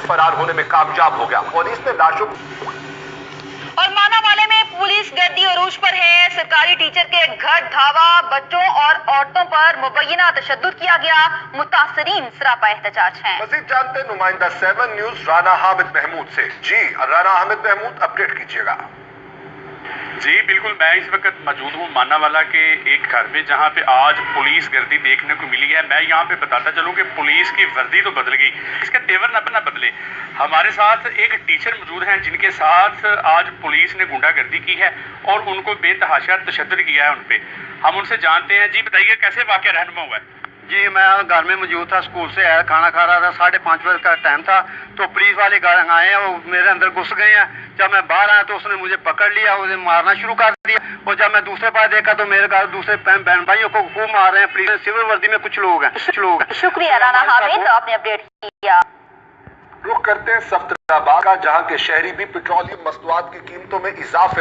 فرار ہونے میں کامیاب ہو گیا. پولیس نے لاشوں اور مانانوالے میں پولیس گردی عروج پر ہے. سرکاری ٹیچر کے گھر دھاوا، بچوں اور عورتوں پر مبینہ تشدد کیا گیا. متاثرین سراپا احتجاج ہیں. مزید جانتے نمائندہ 7 نیوز رانا حامد محمود سے. جی رانا حامد محمود، اپڈیٹ کیجیے گا. جی بالکل، میں اس وقت موجود ہوں مانانوالہ کے ایک گھر میں جہاں پہ آج پولیس گردی دیکھنے کو ملی ہے. میں یہاں پہ بتاتا چلوں کہ پولیس کی وردی تو بدل گئی، اس کا تیور نہ بدلے. ہمارے ساتھ ایک ٹیچر موجود ہیں جن کے ساتھ آج پولیس نے گنڈا گردی کی ہے اور ان کو بے تحاشا تشدد کیا ہے ان پہ. ہم ان سے جانتے ہیں. جی بتائیے کیسے واقعہ رہنما ہوا ہے؟ جی میں گھر میں موجود تھا، اسکول سے آیا، کھانا کھا رہا تھا، 5:30 بجے کا ٹائم تھا. تو پولیس والے گھر آئے ہیں، وہ میرے اندر گھس گئے ہیں. جب میں باہر آیا تو اس نے مجھے پکڑ لیا، اسے مارنا شروع کر دیا. اور جب میں دوسرے پاس دیکھا تو میرے گھر دوسرے بہن بھائیوں کو خوب مار رہے ہیں. پولیس سول وردی میں کچھ لوگ ہیں. شکریہ رانا حامد، آپ نے اپڈیٹ کیا. رخ کرتے ہیں سفت آباد کا، جہاں کے شہری بھی پیٹرولیم مصنوعات کی قیمتوں میں اضافے